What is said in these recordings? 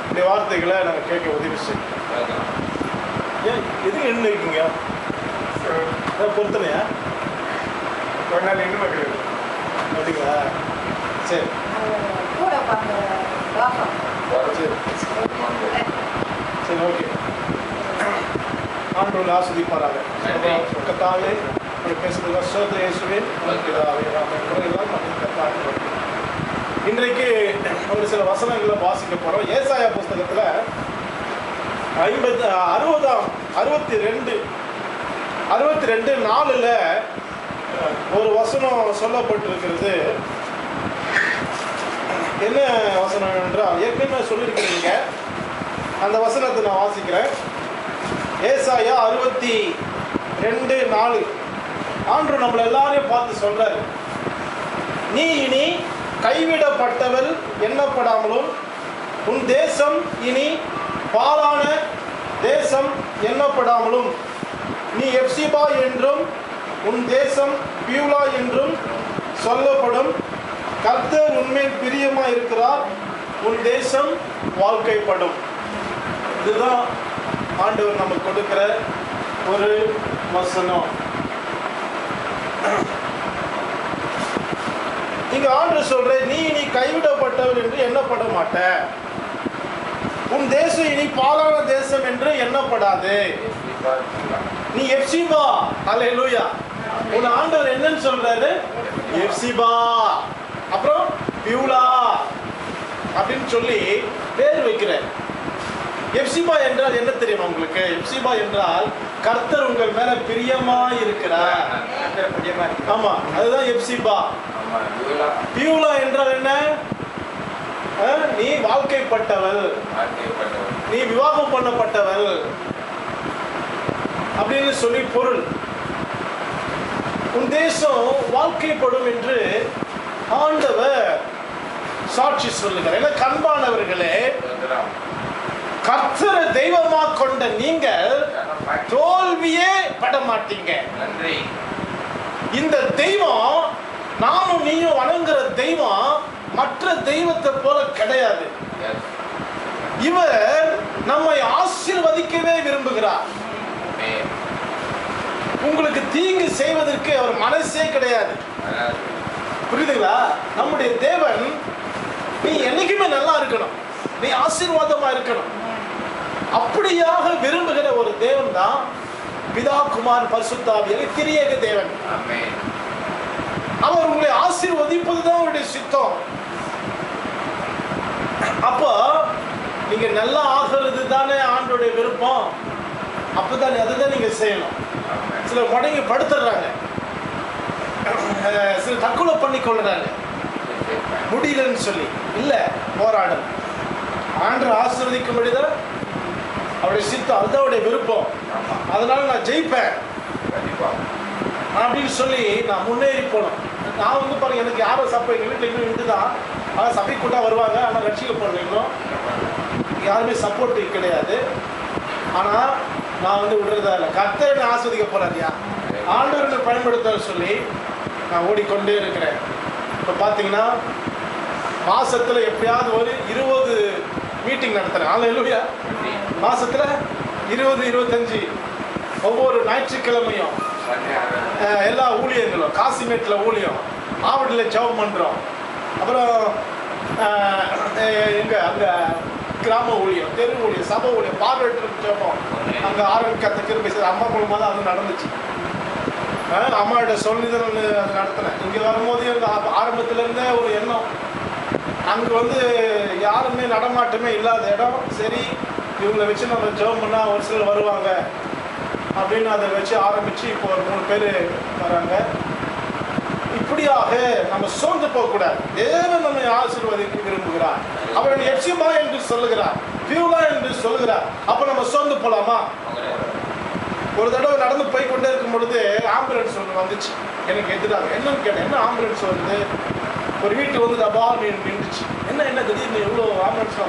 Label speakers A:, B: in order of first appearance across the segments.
A: இந்த வார்த்தைகளை நாங்கள் கேட்க உதவி செய்யணும். ஏன் எதுக்கு என்ன இருக்கீங்க பொறுத்தனையா ஒரு நாள் இன்னும் வைக்கிறது அப்படிங்களா? சரி சரி ஓகே. ஆண்டவர்கள் ஆஸ்வதிப்பாராக. கர்த்தாவே பேசுறதுல சோதனை இயேசுவே இன்றைக்கு ஒரு சில வசனங்களை வாசிக்க போறோம். ஏசாயா புஸ்தகத்துல 62:4 ஒரு வசனம் சொல்லப்பட்டிருக்கிறது. என்ன வசனம் என்றால் ஏற்கனவே சொல்லியிருக்கிறீங்க, அந்த வசனத்தை நான் வாசிக்கிறேன். ஏசாயா 62:4 ஆண்டவர் நம்மளை எல்லாரையும் பார்த்து சொல்றாரு, நீ இனி கைவிடப்பட்டவள் எண்ணப்படாமலும் உன் தேசம் இனி பாழான தேசம் எண்ணப்படாமலும் நீ எப்சிபா என்றும் உன் தேசம் பியூலா என்றும் சொல்லப்படும். கர்த்தர் உன்மேல் பிரியமா இருக்கிறார், உன் தேசம் வாழ்க்கைப்படும். இதுதான் ஆண்டவர் நமக்கு கொடுக்கிற ஒரு வசனம். இங்க ஆண்டவர் சொல்ற, நீ இனி கைவிடப்பட்டவர் என்று எண்ணப்பட மாட்ட, உன் தேசம் இனி பாலான தேசம் என்று எண்ணப்படாது, நீ எப்சிபா. அல்லேலூயா. உன் ஆண்டவர் என்னன்னு சொல்றாரு? எப்சிபா, அப்புறம் பியூலா அப்படின்னு சொல்லி பேர் வைக்கிறேன். எப்சிபா என்றால் என்ன தெரியுமா உங்களுக்கு? எப்சிபா என்றால் கர்த்தர் உங்கள் மேல பிரியமா இருக்கிறார். ஆமா, அதுதான் எப்சிபா. பியூலா என்றால் என்ன? நீ வாழ்க்கைப்பட்டவள், நீ விவாகம் பண்ணப்பட்டவள் அப்படின்னு சொல்லி பொருள். உன் தேசம் வாழ்க்கைப்படும் என்று ஆண்டவர் சாட்சி சொல்லுகிறார். என கண்பானவர்களே, கர்த்தரை தெய்வமா கொண்ட நீங்கள் தோல்வியே பட மாட்டீங்க. இந்த தெய்வம், நானும் நீயும் வணங்குற தெய்வம் மற்ற தெய்வத்தை போல கிடையாது. இவர் நம்மை ஆசீர்வதிக்கவே விரும்புகிறார். உங்களுக்கு தீங்கு செய்வதற்கு அவர் மனசே கிடையாது. புரியுதுங்களா? நம்முடைய தேவன், நீ என்னைக்குமே நல்லா இருக்கணும், நீ ஆசீர்வாதமா இருக்கணும், அப்படியாக விரும்புகிற ஒரு தேவன் தான் பிதா குமாரன் பரிசுத்த ஆவியானவர், திரியேக தேவன். அவர் உங்களை ஆசீர்வதிப்பதுதான் அவருடைய சித்தம். அப்போ நீங்க நல்லா ஆகிறது தானே ஆண்டோடைய விருப்பம். அப்பதான் அதுதான் நீங்க செய்யணும். சிலர் முடங்கி படுத்துடுறாங்க, சிலர் தற்கொலை பண்ணி கொள்ளுறாங்க முடியலன்னு சொல்லி. இல்ல, போராடும். ஆண்டவர் ஆசீர்வதிக்கும்படிதான் அவருடைய சித்தம், அதுதான் அவருடைய விருப்பம். அதனால நான் ஜெயிப்பேன் அப்படின்னு சொல்லி நான் முன்னேறி போனோம். நான் வந்து பாருங்க, எனக்கு யாரும் சப்பை எங்கள் வீட்டில் இன்னும் இண்டுதான், ஆனால் சபை கூட்டா வருவாங்க, ஆனால் ரட்சிக்கப்படுறோம். இன்னும் யாருமே சப்போர்ட் கிடையாது. ஆனால் நான் வந்து விடுறதா இல்லை. கர்த்தரை ஆஸ்வதிக்க போறாதியா, ஆண்டவரை பயன்படுத்த சொல்லி நான் ஓடிக்கொண்டே இருக்கிறேன். இப்போ பார்த்தீங்கன்னா மாசத்துல எப்படியாவது ஒரு 20 மீட்டிங் நடத்துறேன். அல்லேலூயா. மாசத்துல 20-25 ஒவ்வொரு ஞாயிற்றுக்கிழமையும் எல்லா ஊழியர்களும், காசிமேட்ல ஊழியம், ஆவடியில் ஜெபம் பண்றோம். அப்புறம் எங்க அங்க கிராம ஊழியம், தெரு ஊழியம், சபை ஊழியம், பார்வையற்றோருக்கு ஜெபம் அங்க ஆரம்பிக்க கிருபை செய்த அம்மா மூலமா தான் அது நடந்துச்சு. அம்மாவோட சொல்லிதான் அது நடத்தினேன். இங்க வரும்போது எங்க ஆரம்பத்துல இருந்தே ஒரு எண்ணம், அங்க வந்து யாருமே நடமாட்டமே இல்லாத இடம், சரி இவங்களை வச்சு நம்ம ஜெபம் பண்ணா ஒரு சிலர் வருவாங்க அப்படின்னு அதை வச்சு ஆரம்பிச்சு இப்போ ஒரு 3 பேர் வராங்க. இப்படியாக நம்ம சோர்ந்து போகக்கூடாது. தேவன் நம்மை ஆசீர்வதிக்க விரும்புகிறார். அவர் எப்சிபா என்று சொல்லுகிறார், பியூலா என்று சொல்லுகிறார். அப்ப நம்ம சோர்ந்து போலாமா? ஒரு தடவை நடந்து போய் கொண்டே இருக்கும் பொழுது ஆம்புலன்ஸ் ஒன்று வந்துச்சு எனக்கு எதிராக. என்னன்னு கேட்டேன், என்ன ஆம்புலன்ஸ் வருது? ஒரு வீட்டு வந்து டபா நின்றுச்சு. என்ன திடீர்னு எவ்வளோ ஆம்புலன்ஸ்?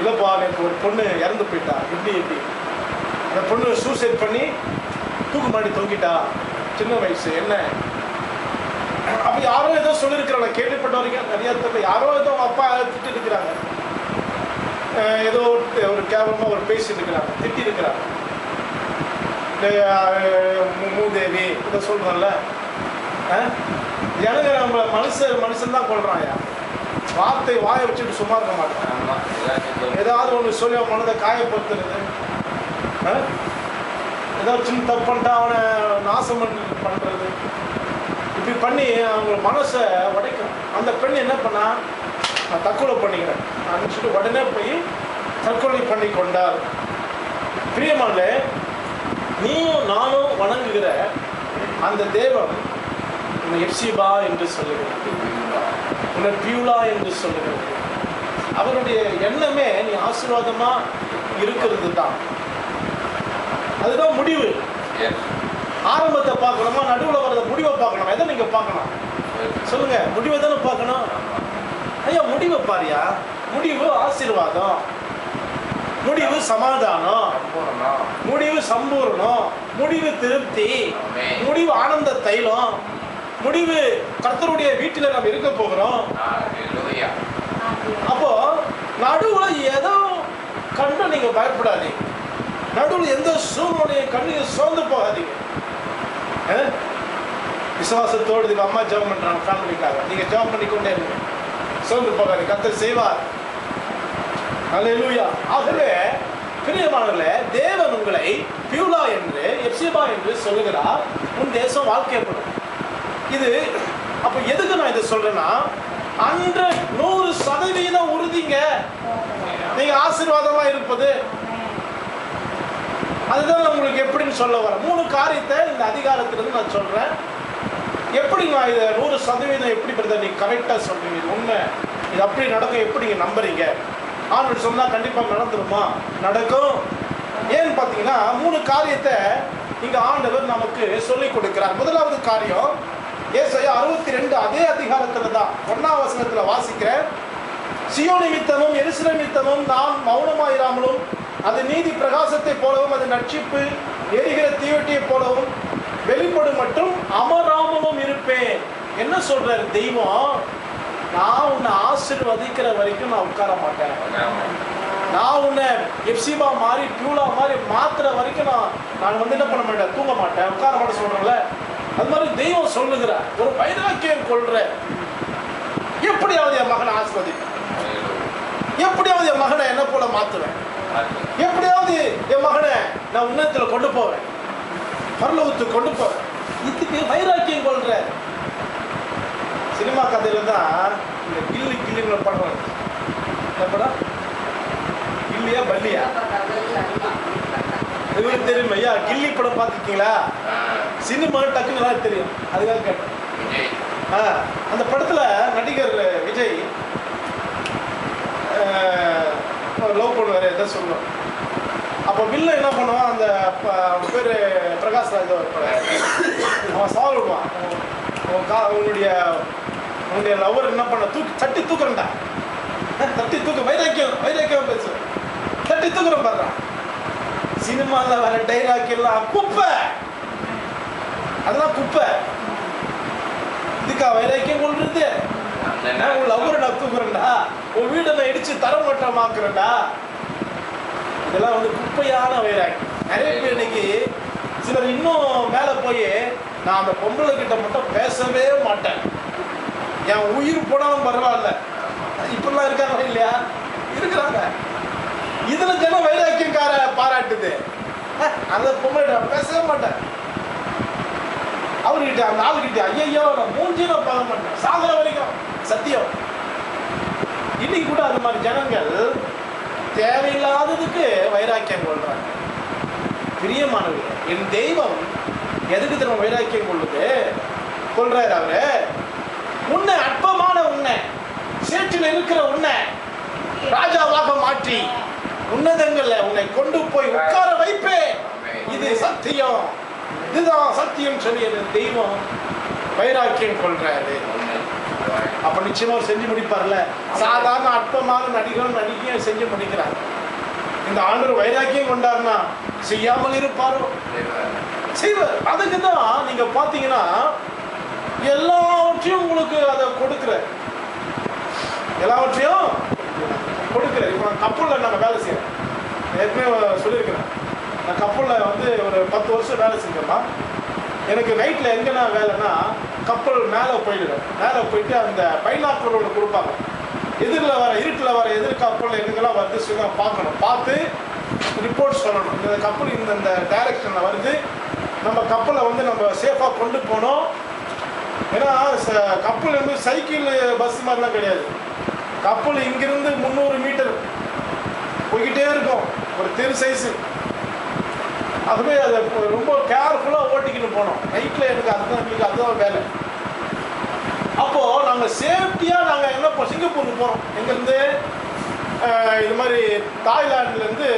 A: இல்லைப்பா, எனக்கு ஒரு பொண்ணு இறந்து போயிட்டா. எப்படி அந்த பொண்ணு சூசைட் பண்ணி தூக்கு மாட்டி தொங்கிட்டா, சின்ன வயசு. என்ன அப்ப யாரோ ஏதோ சொல்லியிருக்கிறாங்க, கேள்விப்பட்ட வரைக்கும் நிறைய தெரியல. யாரோ ஏதோ அவங்க அப்பா திட்டு இருக்கிறாங்க. ஏதோ ஒரு கேவலமாக ஒரு பேசிட்டு இருக்கிறாங்க, திட்டி இருக்கிறாங்க. மூதேவி இதை சொல்கிறோம்ல, ஜனங்க நம்மளை மனுஷன் தான் கொள்றாங்க. வார்த்தை வாயை வச்சுட்டு சும்மா இருக்க மாட்டேன். ஏதாவது ஒன்று சொல்லி அவன் மனதை காயப்படுத்துறது, ஏதாவது சின்ன தப்பு பண்ணிட்டா அவனை நாசம் பண்ணுறது, இப்படி பண்ணி அவங்க மனசை உடைக்கும். அந்த பெண் என்ன பண்ணா, நான் தற்கொலை பண்ணிக்கிறேன் நினச்சிட்டு உடனே போய் தற்கொலை பண்ணி கொண்டார். பிரியமானே, நீயும் நானும் வணங்குகிற அந்த தேவன் உன்னை எப்சிபா என்று சொல்லுகிறது, உன்னை பியூலா என்று சொல்லுகிறது. அவருடைய எண்ணமே நீ ஆசீர்வாதமா இருக்கிறது தான். அதுதான் முடிவு. ஆரம்பத்தை பார்க்கணுமா, நடுவில் வர்ற முடிவை பார்க்கணுமா? எதை நீங்க பார்க்கணும் சொல்லுங்க? முடிவை தானே பார்க்கணும். ஐயா முடிவை பாரியா. முடிவு ஆசீர்வாதம், முடிவு சமாதானம், முடிவு சம்பூர்ணம், முடிவு திருப்தி, முடிவு ஆனந்த தைலம், முடிவு கர்த்தருடைய வீட்டில் நம்ம இருக்க போகிறோம். அப்போ நடுவுல ஏதோ கண்டு நீங்க பயப்படாதீங்க. நடுவில் எந்த சூழ்நிலையை கண்டு சோர்ந்து போகாதீங்க. விசுவாசத்தோடு இதுக்கு அம்மா ஜெபம் பண்றாங்க ஃபேமிலிக்காக, நீங்க ஜெபம் பண்ணிக்கொண்டே இருங்க, சோர்ந்து போகாதீங்க, கர்த்தர் செய்வார். அல்லேலூயா. ஆகவே பிரியமானவர்களே, தேவன் உங்களை பியூலா என்று எப்சிபா என்று சொல்லுகிறார். உன் தேசம் வாழ்க்கைப்படும். இது அப்ப எதுக்கு நான் இதை சொல்றேன்னா, 100% உறுதிங்க நீங்க ஆசீர்வாதமா இருப்பது. அதுதான் உங்களுக்கு எப்படின்னு சொல்ல வர 3 காரியத்தை இந்த அதிகாரத்திலிருந்து நான் சொல்றேன். எப்படி நான் இதை 100% எப்படி பிரதர் நீங்க கரெக்டா சொல்றீங்க, இது உண்மை, இது அப்படி நடக்கும், எப்படி நீங்க நம்புறீங்க? ஆண்டு சொன்னா கண்டிப்பா நடந்துருமா? நடக்கும். ஏன்னு பாத்தீங்கன்னா 3 காரியத்தை இங்க ஆண்டவர் நமக்கு சொல்லிக் கொடுக்கிறார். முதலாவது காரியம் ஏசாயா 62 அதே அதிகாரத்துல தான் 1ஆம் வசனத்துல வாசிக்கிறேன். சியோன் நிமித்தமும் எருசலேம் நிமித்தமும் நான் மௌனமாயிராமலும், அது நீதி பிரகாசத்தை போலவும் அது நட்சிப்பு எரிகிற தீவட்டியை போலவும் வெளிப்படும் மட்டும் அமராமலும் இருப்பேன். என்ன சொல்றாரு தெய்வம்? நான் உன்னை ஆசீர்வதிக்கிற வரைக்கும் நான் உட்கார மாட்டேன். நான் உன்னை எப்சிபா மாதிரி பியூலா மாதிரி மாத்துற வரைக்கும் நான் வந்து என்ன பண்ண மாட்டேன், தூங்க மாட்டேன், உட்கார மாட்டேன் சொல்றேன்ல. அது மாதிரி தெய்வம் சொல்லுகிற ஒரு வைராக்கியம் கொள்ற, எப்படியாவது என் மகனை ஆசீர்வதிப்பேன், எப்படியாவது என் மகனை என்ன போல மாத்துவேன், எப்படியாவது என் மகனை நான் உன்னதத்துல கொண்டு போவேன், பரலோகத்துக்கு கொண்டு போவேன். இதுக்கு வைராக்கியம் கொள்ற. சினிமா கதையில தான் இந்த கில்லிங்களை படம். என்ன படம்? கில்லியா பல்லியா? இவருக்கு தெரியும் ஐயா, கில்லி படம் பார்த்துருக்கீங்களா? சினிமா டக்குன்னு தெரியும், அதுக்காக கேட்டேன். அந்த படத்துல நடிகர் விஜய் லவ் பண்ணுவாரு, எதை சொல்லுவோம். அப்போ வில்ல என்ன பண்ணுவான், அந்த பேர் பிரகாஷ் ராஜ் அவன் சவால் விடுவான், உன்னுடைய லவர் என்ன பண்ண தட்டி தூக்குறா, தட்டி தூக்கு, வைராக்கியம் பேசு, தட்டி தூக்குறேன் பாடுறான். சினிமாவில் வர டைலாக் எல்லாம் குப்பை, அதெல்லாம் குப்பை. இதுக்கா வைராக்கியம் கொள்றது? உன் லவ்வரை நான் தூக்குறேன்டா, உன் வீடை நான் இடிச்சு தரமட்டமாக்குறேன்டா. இதெல்லாம் வந்து குப்பையான வைராக்கியம். நிறைய பேர் இன்னைக்கு சிலர் இன்னும் மேலே போய் நான் அந்த பொம்பளை கிட்ட மட்டும் பேசவே மாட்டேன், என் உயிர் போனாலும் பரவாயில்ல, இப்படிலாம் இருக்காங்க இல்லையா? இருக்கிறாங்க. இதுல ஜன வைராக்கியக்கார பாராட்டுது. அந்த பொம்பளை பேசவே மாட்டேன், அவர்கிட்ட அந்த ஆளுகிட்ட ஐயோ நான் மூஞ்சில பார்க்க மாட்டேன் சாகர வரைக்கும், சத்தியம். இன்னைக்கு கூட அது மாதிரி ஜனங்கள் தேவையில்லாததுக்கு வைராக்கியம் கொள்றாங்க. பிரியமானவர்களே, என் தெய்வம் எதுக்கு திரும்ப வைராக்கியம் கொள்றாரு? அவரு உன்னை அற்பமான உன்னை, சேற்றில் இருக்கிற உன்னை ராஜாவாக மாற்றி உன்னதங்கள்ல உன்னை கொண்டு போய் உட்கார வைப்பேன். இது சத்தியம், இதுதான் சத்தியம் சொல்லி தெய்வம் வைராக்கியம் கொள்றாரு. அப்ப நிச்சயமா செஞ்சு முடிப்பார்ல. சாதாரண அற்பமான நடிகையும் செஞ்சு முடிக்கிறார். இந்த ஆண்டவர் வைராக்கியம் கொண்டாருன்னா செய்யாமல் இருப்பாரோ? செய்வார். அதுக்கு தான் நீங்க பாத்தீங்கன்னா எல்லாவற்றையும் உங்களுக்கு அதை கொடுக்கிற, எல்லாவற்றையும் கொடுக்குறாரு. இப்போ நான் கப்பலில் நாங்கள் வேலை செய்கிறேன், ஏற்கனவே சொல்லியிருக்கிறேன். நான் கப்பலில் வந்து ஒரு 10 வருஷம் வேலை செஞ்சோம்னா, எனக்கு நைட்டில் எங்கன்னா வேலைன்னா கப்பல் மேலே போயிடுவேன். மேலே போயிட்டு அந்த பைனாக்குலர் ஒன்று கொடுப்பாங்க, எதிரில் வர இருட்டில் வர எதிர் கப்பல் எங்கெல்லாம் வருது சொல்லி பார்க்கணும். பார்த்து ரிப்போர்ட் சொல்லணும், இந்த கப்பல் இந்த டைரக்ஷனில் வருது, நம்ம கப்பலை வந்து நம்ம சேஃபாக கொண்டு போனோம். ஏன்னா கப்பல் வந்து சைக்கிள் பஸ் மாதிரிலாம் கிடையாது. கப்பல் இங்கிருந்து 300 மீட்டர் போய்கிட்டே இருக்கும், ஒரு தெரு சைஸு. அதுவே அதை ரொம்ப கேர்ஃபுல்லாக ஓட்டிக்கிட்டு போனோம். நைட்டில் அதுதான் வேலை. அப்போது நாங்கள் சேஃப்டியாக நாங்கள் என்ன சிங்கப்பூருக்கு போகிறோம். எங்கேருந்து இது மாதிரி தாய்லாந்துலேருந்து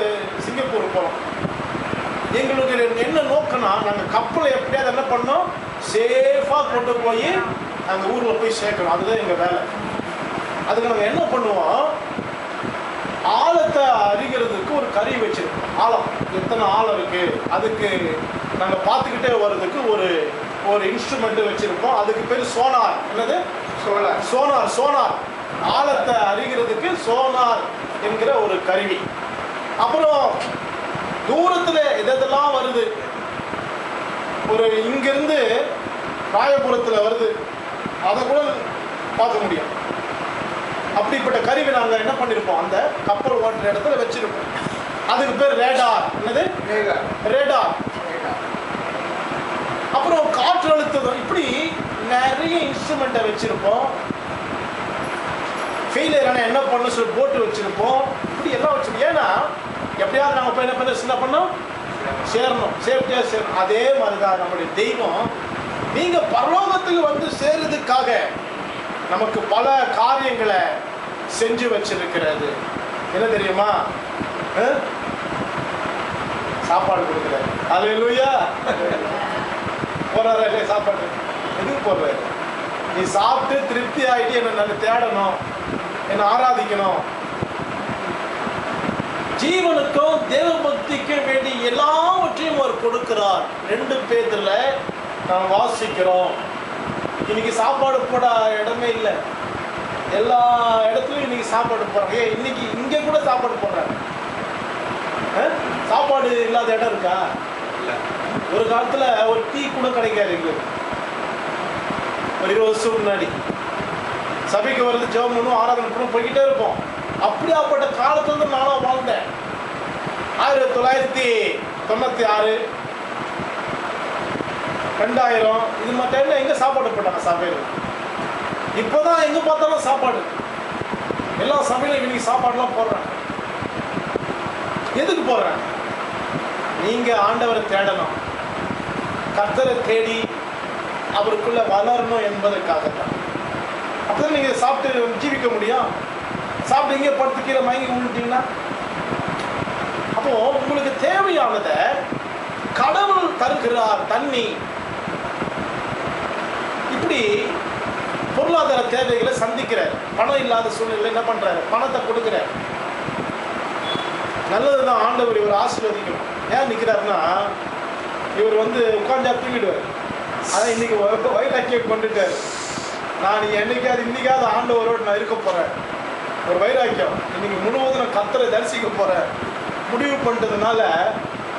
A: சிங்கப்பூருக்கு போகிறோம். எங்களுக்கு என்ன நோக்கம்னா, நாங்கள் கப்பலை எப்படியாவது என்ன பண்ணோம், சேஃபாக கொண்டு போய் நாங்கள் ஊரில் போய் சேர்க்கணும். அதுதான் எங்கள் வேலை. அதுக்கு நாங்கள் என்ன பண்ணுவோம், ஆழத்தை அறிகிறதுக்கு ஒரு கருவி வச்சிருக்கோம். ஆழம் எத்தனை ஆழம் இருக்குது அதுக்கு நாங்கள் பார்த்துக்கிட்டே வர்றதுக்கு ஒரு இன்ஸ்ட்ருமெண்ட் வச்சுருப்போம். அதுக்கு பேர் சோனார். என்னது? சோனார். ஆழத்தை அறிகிறதுக்கு சோனார் என்கிற ஒரு கருவி. அப்புறம் தூரத்தில் எதெல்லாம் வருது, ஒரு இங்கிருந்து ராயபுரத்தில் வருது, அதை கூட பார்க்க முடியும். அப்படிப்பட்ட கருவி நாங்கள் என்ன பண்ணியிருப்போம், அந்த கப்பல் ஓட்டுற இடத்துல வச்சிருப்போம். அதுக்கு பேர் ரேடார். என்னது? ரேடார். அப்புறம் காற்று அழுத்தம், இப்படி நிறைய இன்ஸ்ட்ருமெண்ட்டை வச்சிருப்போம். ஃபெயிலியரான என்ன பண்ண சொல்லி போட்டு வச்சிருப்போம். இப்படி எல்லாம் வச்சிருப்போம். ஏன்னா எப்படியாவது நாங்கள் போய் என்ன பண்ணோம், சேரணும், சேஃப்டியாக சேரணும். அதே மாதிரி தான் நம்முடைய தெய்வம் நீங்கள் பரலோகத்துக்கு வந்து சேருறதுக்காக நமக்கு பல காரியங்களை செஞ்சு வச்சிருக்கிறது. என்ன தெரியுமா? சாப்பாடு கொடுக்குறாரு. அல்லேலூயா. போறாரு இல்லையா சாப்பாடு? எதுக்கு போடுறாரு? நீ சாப்பிட்டு திருப்தி ஆகிட்டு என்னை நல்ல தேடணும், என்னை ஆராதிக்கணும். ஜீவனுக்கும் தேவ பக்திக்கும் வேண்டி எல்லாவற்றையும் அவர் கொடுக்கிறார். 2 பேதுல நாம் வாசிக்கிறோம். இன்னைக்கு சாப்பாடு போட இடமே இல்லை, எல்லா இடத்துலையும் இன்னைக்கு சாப்பாடு போடுறாங்க. இன்னைக்கு இங்கே கூட சாப்பாடு போடுறாங்க. சாப்பாடு இல்லாத இடம் இருக்கா? இல்லை. ஒரு காலத்தில் ஒரு டீ கூட கிடைக்காது எங்களுக்கு. ஒரு 20 வருஷம் முன்னாடி சபைக்கு வருது, ஜெபம் பண்ணும், ஆராதனை பண்ணும், போய்கிட்டே இருப்போம். அப்படியாப்பட்ட காலத்துல இருந்து நானும் வாழ்ந்தேன். 1996 2000 இது மாதிரி டைம்ல எங்க சாப்பாடு போட்டாங்க சபையில். இப்போதான் எங்க பார்த்தாலும் சாப்பாடு, எல்லா சபையிலும் இன்னைக்கு சாப்பாடுலாம் போடுறாங்க. எதுக்கு போடுறாங்க? நீங்க ஆண்டவரை தேடணும், கர்த்தரை தேடி அவருக்குள்ள வளரணும் என்பதற்காகத்தான். அப்பதான் நீங்க சாப்பிட்டு ஜீவிக்க முடியும். சாப்பிட்டு இங்கே படுத்து கீழே மயங்கி விழுட்டீங்கன்னா, அப்போ உங்களுக்கு தேவையானதை கடவுள் தருகிறார். தண்ணி, இப்படி பொருளாதார தேவைகளை சந்திக்கிறார். பணம் இல்லாத சூழ்நிலை என்ன பண்றாரு, பணத்தை கொடுக்கிறார். நல்லதுதான், ஆண்டவர் இவர் ஆசீர்வதிக்கணும். ஏன் நிற்கிறாருன்னா, இவர் வந்து உட்கார்ந்தா தூங்கிடுவார். அதான் இன்னைக்கு வைராக்கிய கொண்டுட்டார். நான் என்னைக்காவது இன்னைக்காவது ஆண்டவரோடு நான் இருக்க போறேன், ஒரு வைராக்கியம். இன்னைக்கு முழுவதும் நான் கர்த்தரை தரிசிக்க போறேன் முடிவு பண்ணிட்டதுனால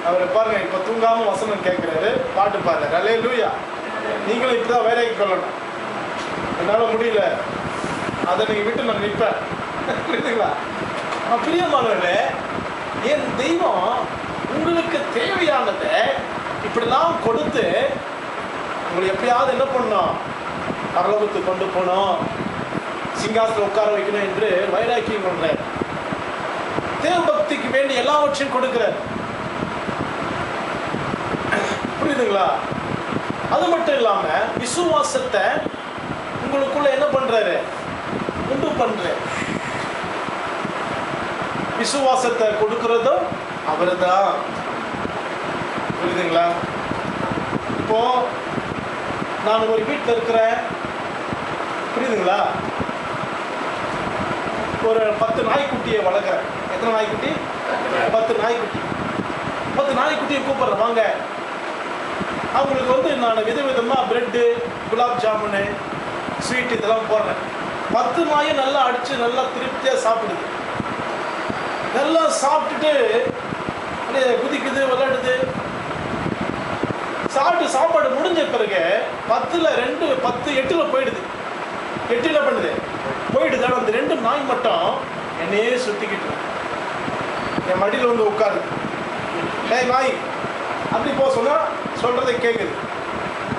A: அவர் பாருங்க, இப்போ தூங்காம வசனம் கேட்கிறாரு, பாட்டு பாருங்க. அல்லேலூயா. நீங்களும் இப்படிதான் வைராக்கி கொள்ளணும். என்னால் முடியல, அதை நீங்க விட்டு நான் நிற்பேன். புரியுதுங்களா? பிரியமானவர்களே, என் தெய்வம் உங்களுக்கு தேவையானதை இப்படிலாம் கொடுத்து உங்களை எப்படியாவது என்ன பண்ணணும், பரலோகத்துக்கு கொண்டு போகணும், சிங்காசனத்தில் உட்கார வைக்கணும் என்று வைராக்கியம் கொள்றார். தேவ பக்திக்கு வேண்டி எல்லாவற்றையும் கொடுக்கிறார். புரியுதுங்களா? அது மட்டும் இல்லாம விசுவாசத்தை உங்களுக்குள்ள என்ன பண்றாரு, உண்டு பண்றாரு. விசுவாசத்தை கொடுக்கிறதும் அவரு தான். புரியுதுங்களா? இப்போ நான் ஒரு வீட்டில் இருக்கிறேன், புரியுதுங்களா? ஒரு 10 நாய்க்குட்டியை வளர்க்குறேன். எத்தனை நாய்க்குட்டி? 10 நாய்க்குட்டி. 10 நாய்க்குட்டியை கூப்பிட்றேன், வாங்க. அவங்களுக்கு வந்து நான் விதவிதமாக பிரெட்டு, குலாப் ஜாமுனு, ஸ்வீட் இதெல்லாம் போடுறேன். 10 நாயும் நல்லா அடித்து நல்லா திருப்தியாக சாப்பிடுது. எல்லாம் சாப்பிட்டுட்டு அப்படியே குதிக்குது, விளையாடுது. சாப்பாடு முடிஞ்ச பிறகு 10ல் 2 10 8ல் போயிடுது. 8 என்ன பண்ணுது போயிடுது. ஆனால் அந்த 2 நாய் மட்டும் என்னையே சுற்றிக்கிட்டு என் மடியில் வந்து உட்காருது. ஏய் நாய் அப்படி போக சொன்னால் சொல்கிறத கேட்குது,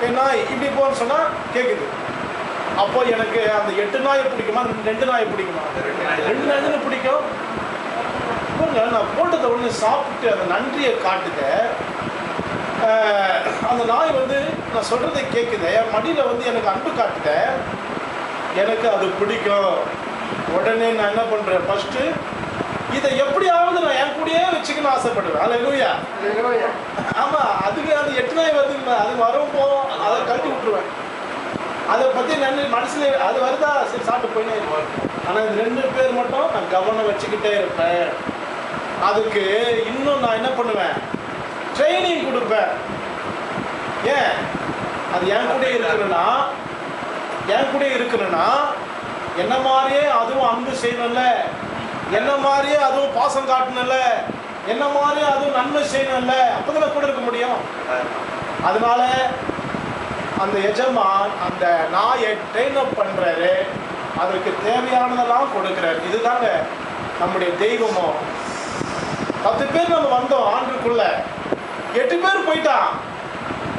A: ஏய் நாய் இப்படி போன்னு சொன்னால் கேட்குது. அப்போ எனக்கு அந்த 8 நாயை பிடிக்குமா 2 நாயை பிடிக்குமா? 2 நாய் பிடிக்கும். நான் போட்டதை ஒன்று சாப்பிட்டு அந்த நன்றியை காட்டுத. அந்த நாய் வந்து நான் சொல்கிறதை கேட்குது, என் மடியில் வந்து எனக்கு அன்பு காட்டுத. எனக்கு அது பிடிக்கும். உடனே நான் என்ன பண்ணுறேன், ஃபஸ்ட்டு இதை எப்படியாவது நான் என் கூடயே வச்சுக்கணும்னு ஆசைப்படுவேன். அல்லேலூயா. ஆமாம், அதுக்கு அது 8 நாய் வருதுங்களா, அது வரும் போகும், அதை கழட்டி விட்டுருவேன். அதை பற்றி நன்றி மனசில் அது வருதா, சரி சாப்பிட்டு போயினே இருப்பேன். ஆனால் இந்த 2 பேர் மட்டும் நான் கவனம் வச்சுக்கிட்டே இருப்பேன். அதுக்கு இன்னும் நான் என்ன பண்ணுவேன், ட்ரைனிங் கொடுப்பேன். ஏன் அது என் கூட இருக்கணும்னா என்ன மாதிரியே அதுவும் அன்பு செய்யணும்ல, என்ன மாதிரியே அதுவும் பாசம் காட்டணும்ல, என்ன மாதிரியே அதுவும் நன்மை செய்யணும்ல, அப்போதான் கூட இருக்க முடியும். அதனால அந்த எஜமான் அந்த நாயை ட்ரெயின் அப் பண்ணுறாரு, அதற்கு தேவையானதெல்லாம் கொடுக்குறாரு. இதுதாங்க நம்முடைய தெய்வமும். 10 பேர் நம்ம வந்தோம் ஆண்டுக்குள்ள, 8 பேர் போயிட்டான்.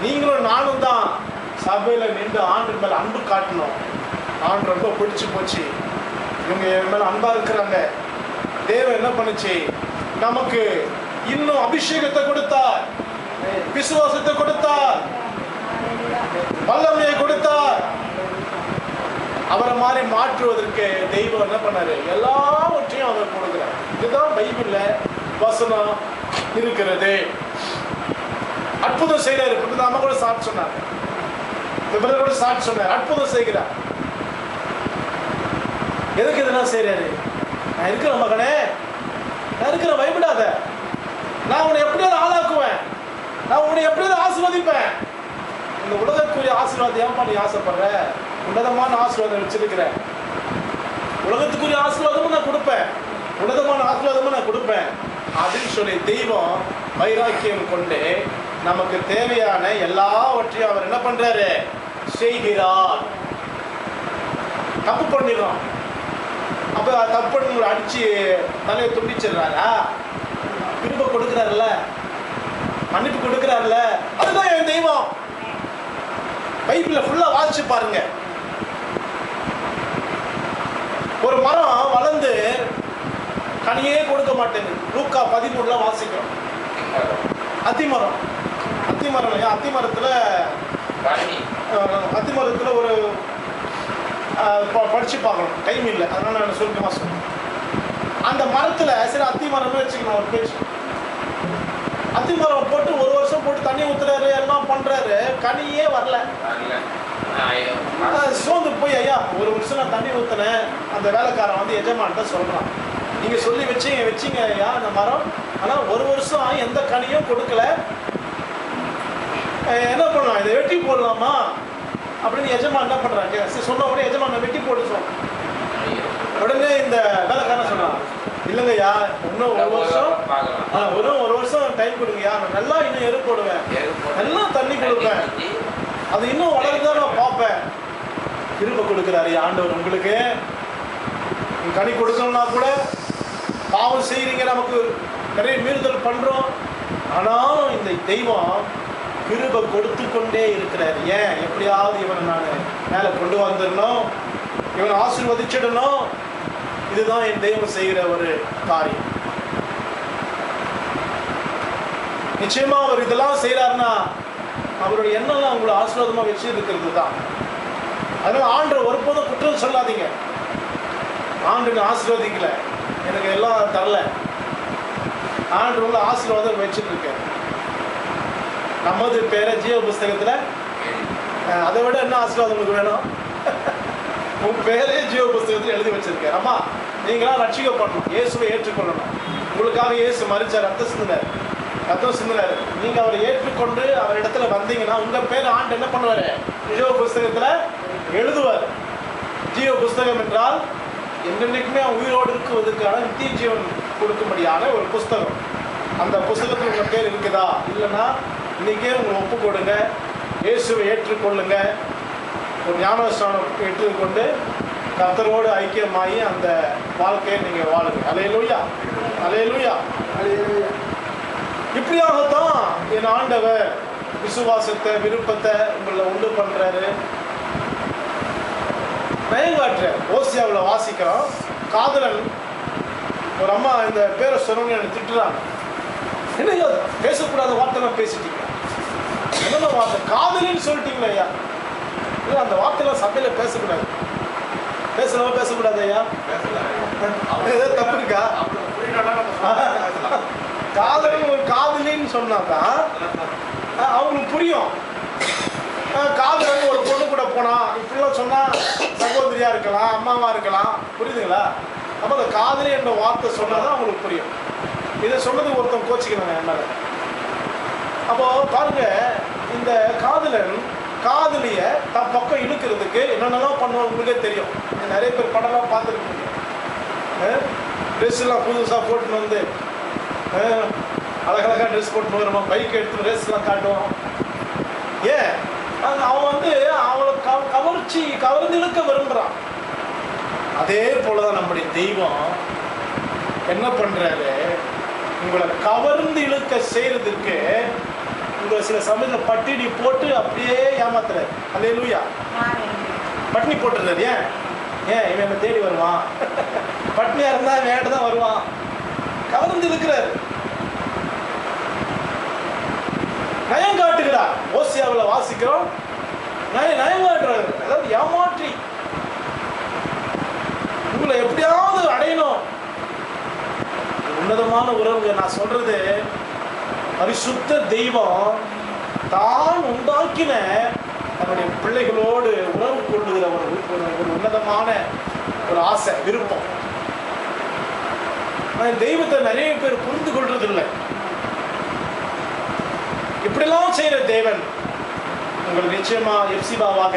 A: நீங்களும் நானும் தான் சபையில் நின்று ஆண்டு மேலே அன்பு காட்டணும். ஆண்டு ரொம்ப பிடிச்சி போச்சு, இவங்க என் மேலே அன்பாக இருக்கிறாங்க. தேவன் என்ன பண்ணுச்சு, நமக்கு இன்னும் அபிஷேகத்தை கொடுத்தார், விசுவாசத்தை கொடுத்தார், வல்லமையை கொடுத்தார். அவரை மாதிரி மாற்றுவதற்கு தெய்வம் என்ன பண்ணாரு, எல்லாவற்றையும் அவர் கொடுக்கிறார். இதுதான் பைபிள்ல வசனம் இருக்கிறது. அற்புதம் செய்யறாரு. நம்ம கூட சாட்சி சொன்னார், கூட சாட்சி சொன்னார், அற்புதம் செய்கிறார். எதுக்கு இதெல்லாம் செய்யறாரு? நான் இருக்கிற மகனே, நான் இருக்கிற பயப்படாத, நான் உன்னை எப்படியாவது ஆளாக்குவேன், நான் உன்னை எப்படியாவது ஆசீர்வதிப்பேன். இந்த உலகத்துக்குரிய ஆசீர்வாதம் ஏன்பா நீ ஆசைப்படுற? உன்னதமான ஆசீர்வாதம் வச்சிருக்கிற. உலகத்துக்குரிய ஆசீர்வாதமும் நான் கொடுப்பேன், உன்னதமான ஆசீர்வாதமும் நான் கொடுப்பேன் அப்படின்னு சொல்லி தெய்வம் வைராக்கியம் கொண்டு நமக்கு தேவையான எல்லாவற்றையும் அவர் என்ன பண்றாரு, செய்கிறார். தப்பு பண்ணிடுறோம், அப்ப தப்பு பண்ணி அடிச்சு தலையை துண்டிச்சிடுறாரா? திரும்ப கொடுக்கிறாருல்ல, மன்னிப்பு கொடுக்கிறாருல்ல, அதுதான் என் தெய்வம். பைபிள்ல ஃபுல்லா வாசிச்சு பாருங்க. ஒரு மரம் வளர்ந்து கனியே கொடுக்க மாட்டேங்குது. லூக்கா 13 வாசிக்கிறோம். அத்திமரம் அத்திமரத்துல ஒரு படிச்சு பார்க்கணும், டைம் இல்லை, அதனால நான் சுருக்கமா சொல்றேன். அந்த மரத்துல சரி அத்திமரமே வச்சுக்கணும் ஒரு பேச்சு. அத்திமரம் போட்டு 1 வருஷம் போட்டு தண்ணி ஊத்துறாரு, எல்லாம் பண்றாரு, கனியே வரல. சோர்ந்து போய், ஐயா 1 வருஷம் நான் தண்ணி ஊத்துனேன். அந்த வேலைக்காரன் வந்து எஜமான்ட்ட சொல்றான், நீங்க சொல்லி வச்சீங்க ஐயா அந்த மரம், ஆனா 1 வருஷம் எந்த கனியும் கொடுக்கல, என்ன பண்ணலாம், இதை வெட்டி போடலாமா அப்படின்னு எஜமான் என்ன பண்றாங்க. சொன்ன உடனே எஜமான் வெட்டி போட்டு சொன்னான். உடனே இந்த வேலைக்காரன் சொன்னான், இல்லைங்கய்யா இன்னும் 1 வருஷம், ஒரு வருஷம் டைம் கொடுங்கய்யா, நான் நல்லா இன்னும் எரு போடுவேன், நல்லா தண்ணி கொடுப்பேன், அது இன்னும் வளர்ந்துதான் நான் பார்ப்பேன். திரும்ப கொடுக்குறாரு ஆண்டவர். உங்களுக்கு கனி கொடுக்கணும்னா கூட பாவம் செய்யறீங்க, நமக்கு நிறைய மீறுதல் பண்றோம், ஆனாலும் இந்த தெய்வம் கிருபை கொடுத்து கொண்டே இருக்கிறார். ஏன், எப்படியாவது இவனை நான் மேலே கொண்டு வந்துடணும், இவனை ஆசீர்வதிச்சிடணும். இதுதான் என் தெய்வம் செய்கிற ஒரு காரியம். நிச்சயமா அவர் இதெல்லாம் செய்யறாருன்னா அவருடைய எண்ணம்லாம் உங்களை ஆசீர்வாதமா வச்சு இருக்கிறது தான். அதனால ஆண்டவர் ஒருபோதும் குற்றம் சொல்லாதீங்க. ஆண்டு ஆசீர்வதிக்கல, எனக்கு எல்லாம் தரல, ஆண்டு உங்களை ஆசீர்வாதம் வச்சுட்டு இருக்கேன். நமது பேரை ஜீவ புஸ்தகத்துல அதை விட என்ன ஆசீர்வாதம் உங்களுக்கு வேணும்? உங்க பேரே ஜீவ புஸ்தகத்தில் எழுதி வச்சிருக்கேன். அம்மா நீங்களாம் ரட்சிக்கப்படணும், இயேசுவை ஏற்றுக்கொள்ளணும். உங்களுக்காக இயேசு மரிச்சார், ரத்தம் சிந்தினாரு. நீங்க அவரை ஏற்றுக்கொண்டு அவர் இடத்துல வந்தீங்கன்னா உங்க பேர் ஆண்டு என்ன பண்ணுவாரு, ஜீவ புஸ்தகத்துல எழுதுவார். ஜீவ புஸ்தகம் என்றால் என்னென்னைக்குமே உயிரோடு இருக்குவதற்கான நித்திய ஜீவன் கொடுக்கும்படியான ஒரு புஸ்தகம். அந்த புஸ்தகத்தில் உங்கள் பேர் இருக்குதா? இல்லைன்னா இன்றைக்கே உங்களை ஒப்பு கொடுங்க, இயேசுவை ஏற்றுக்கொள்ளுங்க, ஒரு ஞானஸ்நானம் ஏற்றுக்கொண்டு கர்த்தரோடு ஐக்கியமாகி அந்த வாழ்க்கையை நீங்கள் வாழுங்க. அல்லேலூயா, அல்லேலூயா. இப்படியாகத்தான் என் ஆண்டவர் விசுவாசத்தை, விருப்பத்தை உங்களை உண்டு பண்ணுறாரு, நயங்காற்ற. ஓசியாவில் வாசிக்கிறோம், காதலன் ஒரு அம்மா இந்த பேரை சொன்னோன்னு எனக்கு திட்டுறாங்க. என்ன பேசக்கூடாத வார்த்தைலாம் பேசிட்டீங்க, என்னென்ன வார்த்தை? காதலின்னு சொல்லிட்டீங்களே ஐயா. இல்லை, அந்த வார்த்தைலாம் சபையில் பேசக்கூடாது. பேசலாமா? பேசக்கூடாது ஐயா. ஏதாவது தப்பு இருக்கா? காதலின்னு ஒரு காதலின்னு சொன்னாதான் அவங்களுக்கு புரியும். காதலன் ஒரு பொண்ணு கூட போனா இப்படிலாம் சொன்னா சகோதரியா இருக்கலாம், அம்மாவா இருக்கலாம், புரியுதுங்களா? அப்போ அந்த காதலி என்ற வார்த்தை சொன்னாதான் அவங்களுக்கு புரியும். இதை சொன்னது ஒருத்தன் கோச்சிக்கணுங்க என்னால. அப்போ பாருங்க, இந்த காதலன் காதலிய தன் பக்கம் இழுக்கிறதுக்கு என்னென்னலாம் பண்ணுவோம் உங்களுக்கே தெரியும். நிறைய பேர் படம்லாம் பார்த்துருக்கீங்க. ட்ரெஸ்லாம் புதுசாக போட்டுன்னு வந்து அழகழகாக ட்ரெஸ் போட்டுன்னு வருவான், பைக் எடுத்து ரேஸ்லாம் காட்டுவான். ஏன்? அவன் வந்து அவளை கவர்ந்து இழுக்க விரும்புகிறான். அதே போலதான் நம்முடைய தெய்வம் என்ன பண்றாரு, உங்களை கவர்ந்து இழுக்க செய்யறதுக்கு உங்களை சில சமயத்தில் பட்டினி போட்டு அப்படியே ஏமாத்துறாரு. அல்லேலூயா. பட்டினி போட்டுறாரு. ஏன்? இவன் என்ன தேடி வருவான், பட்னியா இருந்தா வேண்ட தான் வருவான். கவர்ந்து இழுக்கிறாரு, நயம் காட்டுகிறார். ஓசியாவில் வாசிக்கிறோம், நயம் காட்டுறாரு. அதாவது ஏமாற்றி உங்களை எப்படியாவது அடையணும். உன்னதமான உறவுங்க. நான் சொல்றது, பரிசுத்த தெய்வம் தான் உண்டாக்கின தன்னுடைய பிள்ளைகளோடு உறவு கொள்ளுகிற ஒரு உன்னதமான ஒரு ஆசை, விருப்பம். தெய்வத்தை நிறைய பேர் புரிந்து கொள்றது இல்லை. இப்படிலாம் செய்யற தேவன் உங்களை நிச்சயமா எப்சிபாவாக,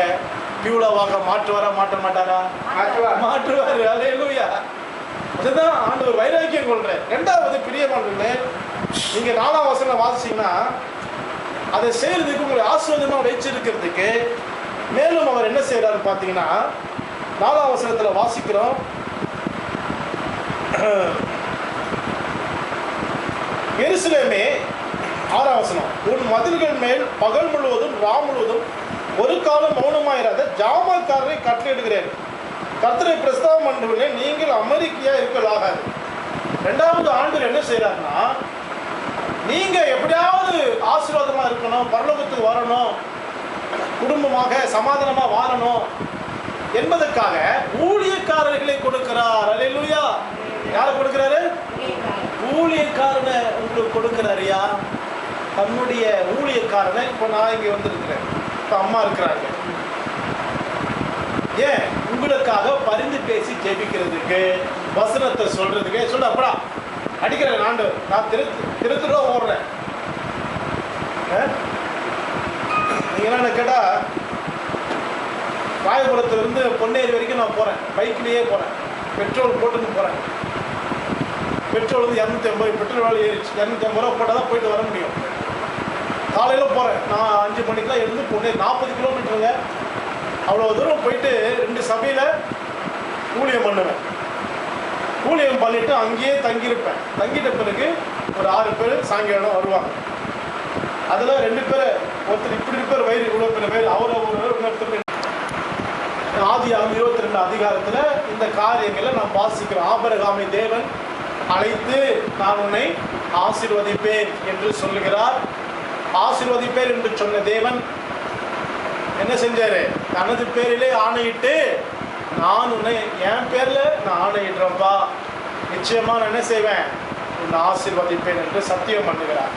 A: பியூலாவாக மாற்றுவாரா? மாற்ற மாட்டாரா? மாற்றுவாரு. அல்லேலூயா. அதுதான் ஆண்டவர் வைராக்கியம் கொள்றார். ரெண்டாவது, பிரியமானவர்களே, நீங்க 4ஆம் வசனம் வாசிச்சீங்கன்னா அதை செய்யறதுக்கு உங்களை ஆசீர்வாதமா வச்சிருக்கிறதுக்கு மேலும் அவர் என்ன செய்யறாரு பார்த்தீங்கன்னா, 4ஆம் வசனத்துல வாசிக்கிறோம், எருசலேமே, 6ஆம் வசனம், உன் மதில்கள் மேல் பகல் முழுவதும் ராம் முழுவதும் ஒரு காலம் மௌனமாயிராத ஜாமக்காரரை கட்டளையிடுகிறேன். கர்த்தரை பிரஸ்தாபம் பண்ணுவதில்லை, நீங்கள் அமெரிக்கையா இருக்கலாகாது. 2வது ஆண்டு என்ன செய்யறாருன்னா, நீங்க எப்படியாவது ஆசீர்வாதமா இருக்கணும், பரலோகத்துக்கு வரணும், குடும்பமாக சமாதானமா வாழணும் என்பதற்காக ஊழியக்காரர்களை கொடுக்கிறார். அல்லேலூயா. யாரை கொடுக்கிறாரு? ஊழியக்காரனை உங்களுக்கு கொடுக்கிறாரியா. தன்னுடைய ஊழியக்காரனை. இப்போ நான் இங்கே வந்திருக்கிறேன், இப்போ அம்மா இருக்கிறாங்க. ஏன்? உங்களுக்காக பரிந்து பேசி ஜெபிக்கிறதுக்கு, வசனத்தை சொல்றதுக்கு. சொல்ல அப்படா அடிக்கிறேன் ஆண்டு, நான் திருத்துறோ ஓடுறேன். நீங்க என்ன கேட்டா, ராயபுரத்திலிருந்து பொன்னேரி வரைக்கும் நான் போறேன், பைக்லயே போறேன், பெட்ரோல் போட்டுன்னு போறேன். பெட்ரோல் வந்து 250, பெட்ரோல் வேலை ஏறிச்சு. 250 ரூபா போட்டால் தான் போயிட்டு வர முடியும். காலையில் போகிறேன் நான் 5 மணிக்கெலாம் எழுந்து பொன்னேரி 40 கிலோமீட்டருங்க. அவ்வளோ தூரம் போயிட்டு 2 சபையில் ஊழியம் பண்ணுவேன். ஊழியம் பண்ணிவிட்டு அங்கேயே தங்கியிருப்பேன். தங்கிட்ட பிறகு ஒரு 6 பேர் சாயங்காலம் வருவாங்க. அதில் 2 பேர், ஒருத்தர் இப்படி இருப்பார், வயிறு இவ்வளோ பெரிய வயிறு, இன்னொருத்தர். ஆதியாகமம் 22 அதிகாரத்தில் இந்த காரியங்களை நாம் வாசிக்கிறோம். ஆபிரகாமை தேவன் அழைத்து நான் உன்னை ஆசீர்வதிப்பேன் என்று சொல்லுகிறார். ஆசீர்வதிப்பேன் என்று சொன்ன தேவன் என்ன செஞ்சாரு? தனது பேரிலே ஆணையிட்டு, நான் உன்னை என் பேர்ல நான் ஆணையிடுறேன்ப்பா, நிச்சயமா நான் என்ன செய்வேன், உன்னை ஆசீர்வதிப்பேன் என்று சத்தியம் பண்ணுகிறார்.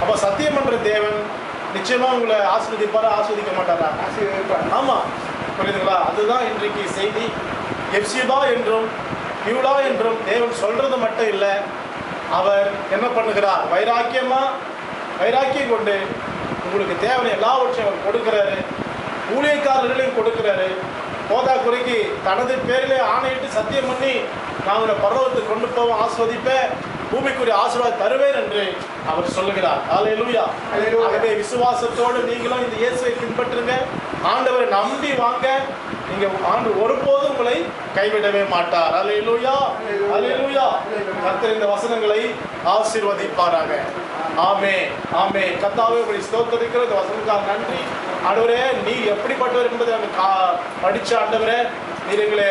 A: அப்ப சத்தியம் பண்ற தேவன் நிச்சயமா உங்களை ஆசீர்வதிப்பாரா? ஆஸ்வதிக்க மாட்டாரா? ஆசீர்வதிப்பார். ஆமா, புரியுதுங்களா? அதுதான் இன்றைக்கு செய்தி. எப்சிபா என்றும் பியூலா என்றும் தேவன் சொல்றது மட்டும் இல்லை, அவர் என்ன பண்ணுகிறார்? வைராக்கியம் கொண்டு உங்களுக்கு தேவையான எல்லாவற்றையும் அவர் கொடுக்கிறாரு. ஊழியக்காரர்களையும் கொடுக்கிறாரு. போதா குறைக்கு தனது பேரிலே ஆணையிட்டு சத்தியம் பண்ணி நான் உன்னை பரலோகத்துக்கு கொண்டு போவேன், ஆஸ்வதிப்பேன், பூமிக்குரிய ஆசீர்வாதம் தருவேன் என்று அவர் சொல்லுகிறார். அல்லேலூயா. ஆகவே விசுவாசத்தோடு நீங்களும் இந்த இயேசுவை பின்பற்றுங்க. ஆண்டவரை நம்பி வாங்க. நீங்க ஆண்டு ஒருபோதும் உங்களை கைவிடவே மாட்டார். அல்லேலூயா, அல்லேலூயா. கர்த்தர் இந்த வசனங்களை ஆசீர்வதிப்பாராக. ஆமென், ஆமென். கர்த்தாவே உங்களை ஸ்தோத்திரிக்கிறோம். இந்த வசனத்துக்காக நன்றி. ஆண்டவரே, நீ எப்படிப்பட்டவர் என்பதை நாங்கள் படிச்ச ஆண்டவரே, நீர் எங்களை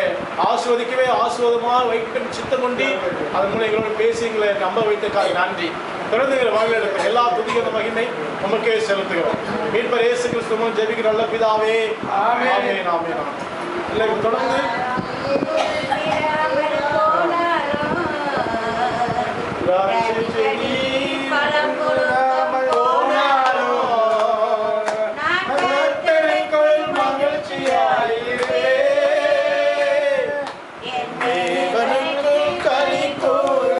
A: ஆசீர்வதிக்கவே ஆசீர்வாதமாக வைக்க சித்தம் கொண்டு அதன் மூலம் எங்களோட பேசி எங்களை நம்ப வைத்தக்காக நன்றி. தொடர்ந்து எங்களை வாழ்க்கை எல்லா துதிக்கிற மகிமை உமக்கே செலுத்துகிறோம். மீட்பர் இயேசு கிறிஸ்துவும் ஜெபிக்கிற நல்ல பிதாவே. ஆமென், ஆமென். இல்லை, தொடர்ந்து செடி